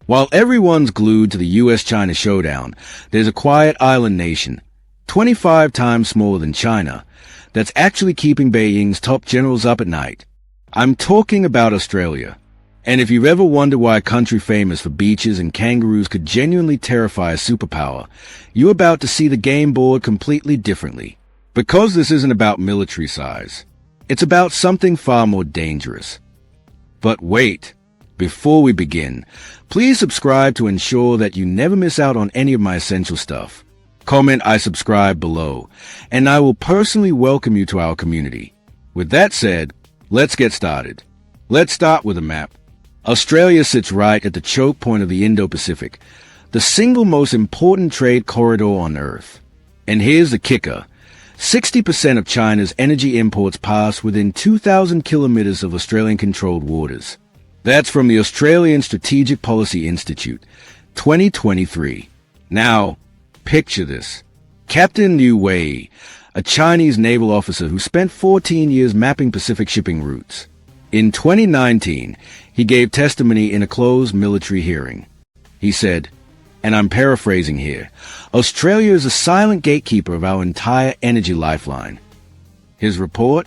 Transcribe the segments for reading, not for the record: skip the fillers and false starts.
While everyone's glued to the US-China showdown, there's a quiet island nation, 25 times smaller than China, that's actually keeping Beijing's top generals up at night. I'm talking about Australia. And if you've ever wondered why a country famous for beaches and kangaroos could genuinely terrify a superpower, you're about to see the game board completely differently. Because this isn't about military size. It's about something far more dangerous. But wait, before we begin, please subscribe to ensure that you never miss out on any of my essential stuff. Comment "I subscribe" below, and I will personally welcome you to our community. With that said, let's get started. Let's start with a map. Australia sits right at the choke point of the Indo-Pacific, the single most important trade corridor on Earth. And here's the kicker. 60% of China's energy imports pass within 2,000 kilometers of Australian-controlled waters. That's from the Australian Strategic Policy Institute, 2023. Now, picture this. Captain Liu Wei, a Chinese naval officer who spent 14 years mapping Pacific shipping routes. In 2019, he gave testimony in a closed military hearing. He said, and I'm paraphrasing here, Australia is a silent gatekeeper of our entire energy lifeline. His report?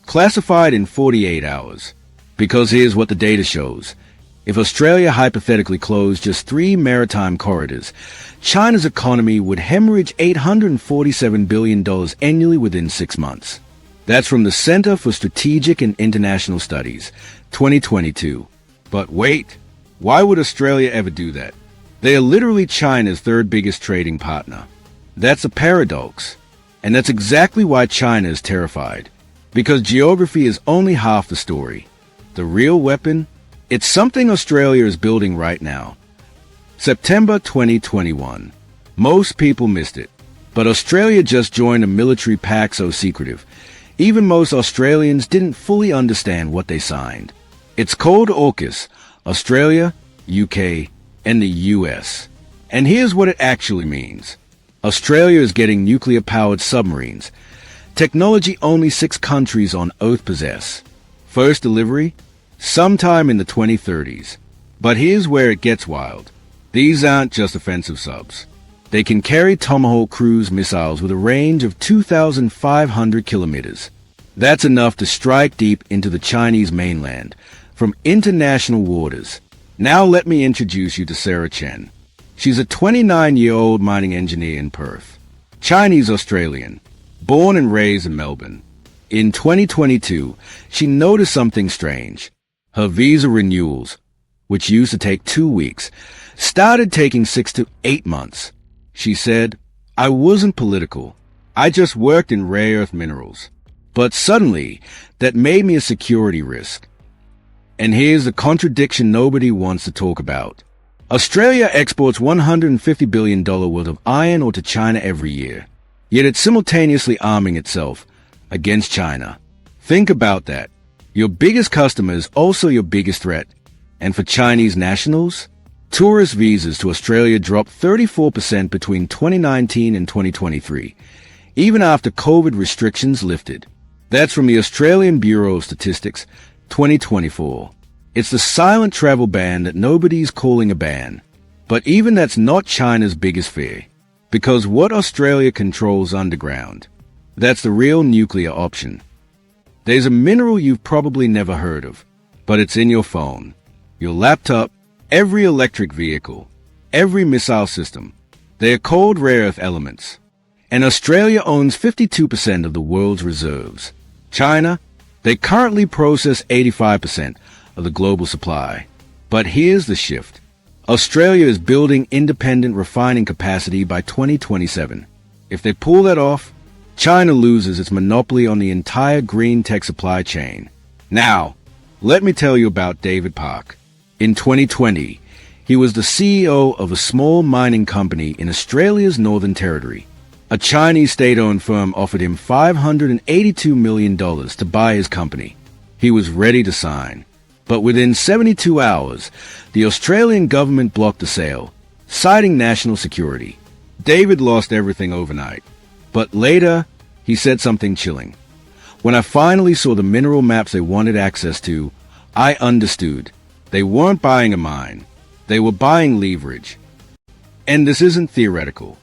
Classified in 48 hours. Because here's what the data shows. If Australia hypothetically closed just 3 maritime corridors, China's economy would hemorrhage $847 billion annually within 6 months. That's from the Center for Strategic and International Studies, 2022. But wait, why would Australia ever do that? They are literally China's third biggest trading partner. That's a paradox. And that's exactly why China is terrified. Because geography is only half the story. The real weapon? It's something Australia is building right now. September 2021. Most people missed it. But Australia just joined a military pact so secretive. Even most Australians didn't fully understand what they signed. It's called Aukus, Australia, UK, and the US. And here's what it actually means. Australia is getting nuclear-powered submarines. Technology only 6 countries on Earth possess. First delivery? Sometime in the 2030s. But here's where it gets wild. These aren't just offensive subs. They can carry Tomahawk cruise missiles with a range of 2,500 kilometers. That's enough to strike deep into the Chinese mainland, from international waters. Now let me introduce you to Sarah Chen. She's a 29-year-old mining engineer in Perth. Chinese-Australian, born and raised in Melbourne. In 2022, she noticed something strange. Her visa renewals, which used to take 2 weeks, started taking 6 to 8 months. She said, I wasn't political. I just worked in rare earth minerals. But suddenly, that made me a security risk. And here's the contradiction nobody wants to talk about. Australia exports $150 billion worth of iron ore to China every year. Yet it's simultaneously arming itself against China. Think about that. Your biggest customer is also your biggest threat. And for Chinese nationals, tourist visas to Australia dropped 34% between 2019 and 2023, even after COVID restrictions lifted. That's from the Australian Bureau of Statistics, 2024. It's the silent travel ban that nobody's calling a ban. But even that's not China's biggest fear. Because what Australia controls underground, that's the real nuclear option. There's a mineral you've probably never heard of, but it's in your phone, your laptop, every electric vehicle, every missile system. They are called rare earth elements. And Australia owns 52% of the world's reserves. China, they currently process 85% of the global supply. But here's the shift. Australia is building independent refining capacity by 2027. If they pull that off, China loses its monopoly on the entire green tech supply chain. Now, let me tell you about David Park. In 2020, he was the CEO of a small mining company in Australia's Northern Territory. A Chinese state-owned firm offered him $582 million to buy his company. He was ready to sign. But within 72 hours, the Australian government blocked the sale, citing national security. David lost everything overnight. But later, he said something chilling. When I finally saw the mineral maps they wanted access to, I understood. They weren't buying a mine. They were buying leverage. And this isn't theoretical.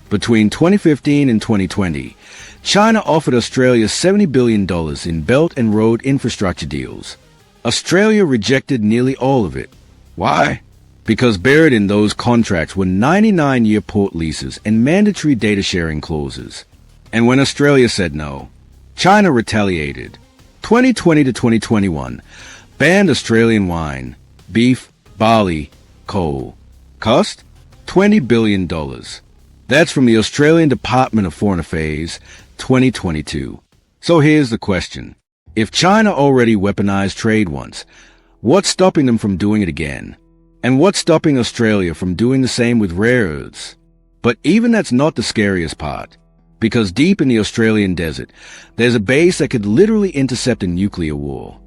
Between 2015 and 2020, China offered Australia $70 billion in Belt and Road infrastructure deals. Australia rejected nearly all of it. Why? Because buried in those contracts were 99-year port leases and mandatory data sharing clauses. And when Australia said no, China retaliated. 2020 to 2021 banned Australian wine, beef, barley, coal. Cost? $20 billion. That's from the Australian Department of Foreign Affairs, 2022. So here's the question. If China already weaponized trade once, what's stopping them from doing it again? And what's stopping Australia from doing the same with rare earths? But even that's not the scariest part. Because deep in the Australian desert, there's a base that could literally intercept a nuclear war.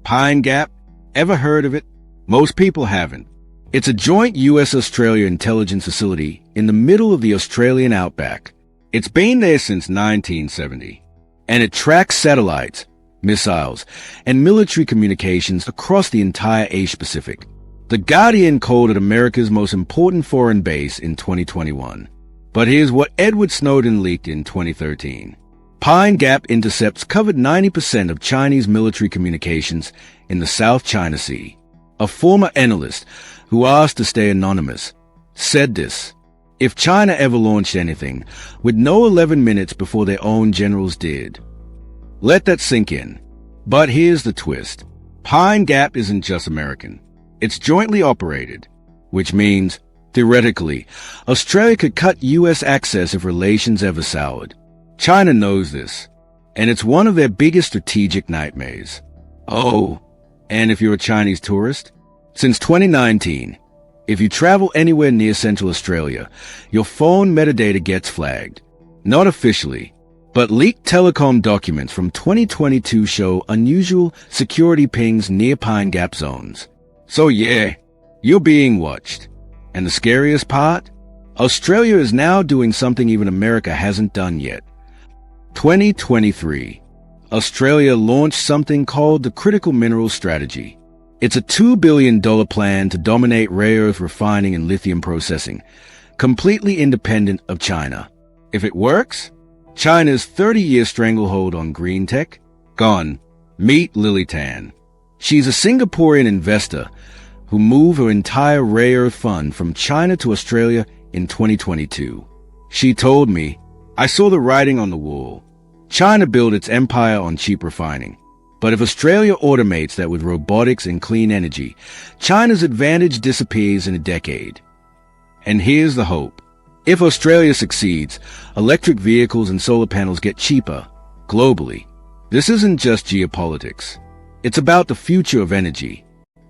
Pine Gap? Ever heard of it? Most people haven't. It's a joint US-Australia intelligence facility in the middle of the Australian outback. It's been there since 1970. And it tracks satellites, missiles, and military communications across the entire Asia-Pacific. The Guardian called it America's most important foreign base in 2021. But here's what Edward Snowden leaked in 2013. Pine Gap intercepts covered 90% of Chinese military communications in the South China Sea. A former analyst, who asked to stay anonymous, said this: if China ever launched anything, with no 11 minutes before their own generals did. Let that sink in. But here's the twist. Pine Gap isn't just American. It's jointly operated, which means, theoretically, Australia could cut US access if relations ever soured. China knows this, and it's one of their biggest strategic nightmares. Oh, and if you're a Chinese tourist, since 2019, if you travel anywhere near Central Australia, your phone metadata gets flagged. Not officially, but leaked telecom documents from 2022 show unusual security pings near Pine Gap zones. So yeah, you're being watched. And the scariest part? Australia is now doing something even America hasn't done yet. 2023. Australia launched something called the Critical Minerals Strategy. It's a $2 billion plan to dominate rare earth refining and lithium processing, completely independent of China. If it works, China's 30-year stranglehold on green tech? Gone. Meet Lily Tan. She's a Singaporean investor who moved her entire rare earth fund from China to Australia in 2022. She told me, I saw the writing on the wall. China built its empire on cheap refining. But if Australia automates that with robotics and clean energy, China's advantage disappears in a decade. And here's the hope. If Australia succeeds, electric vehicles and solar panels get cheaper, globally. This isn't just geopolitics. It's about the future of energy.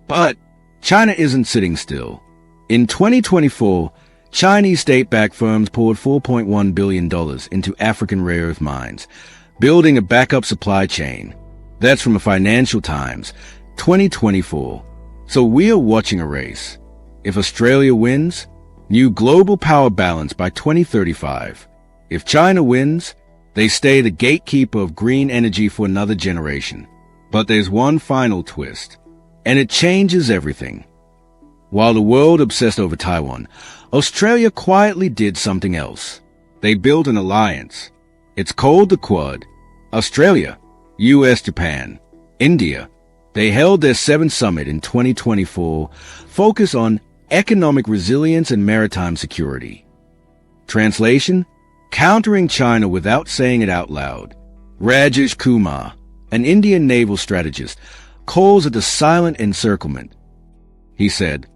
But China isn't sitting still. In 2024, Chinese state-backed firms poured $4.1 billion into African rare earth mines, building a backup supply chain. That's from a Financial Times, 2024. So we are watching a race. If Australia wins, new global power balance by 2035. If China wins, they stay the gatekeeper of green energy for another generation. But there's one final twist, and it changes everything. While the world obsessed over Taiwan, Australia quietly did something else. They built an alliance. It's called the Quad. Australia, US, Japan, India. They held their 7th summit in 2024, focused on economic resilience and maritime security. Translation? Countering China without saying it out loud. Rajesh Kumar, an Indian naval strategist, calls it the silent encirclement. He said,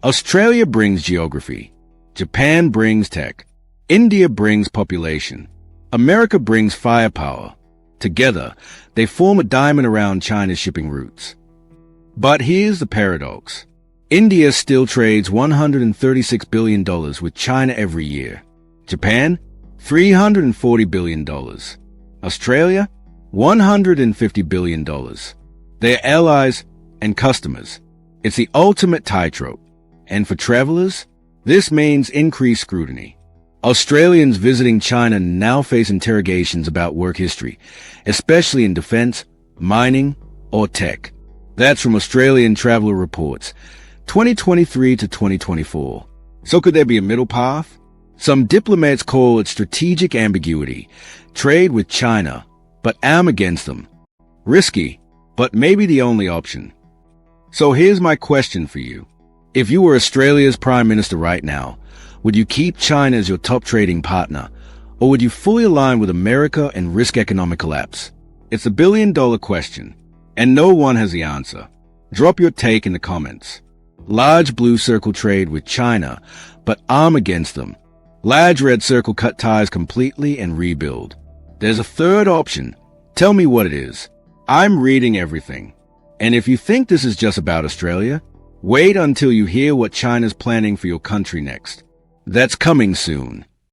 Australia brings geography, Japan brings tech, India brings population, America brings firepower. Together, they form a diamond around China's shipping routes. But here's the paradox. India still trades $136 billion with China every year. Japan, $340 billion. Australia, $150 billion. They're allies and customers. It's the ultimate tightrope. And for travelers, this means increased scrutiny. Australians visiting China now face interrogations about work history, especially in defense, mining, or tech. That's from Australian Traveller Reports, 2023 to 2024. So could there be a middle path? Some diplomats call it strategic ambiguity, trade with China, but I'm against them. Risky, but maybe the only option. So here's my question for you. If you were Australia's Prime Minister right now, would you keep China as your top trading partner, or would you fully align with America and risk economic collapse? It's a billion-dollar question, and no one has the answer. Drop your take in the comments. Large blue circle trade with China, but I'm against them. Large red circle cut ties completely and rebuild. There's a third option. Tell me what it is. I'm reading everything. And if you think this is just about Australia, wait until you hear what China's planning for your country next. That's coming soon.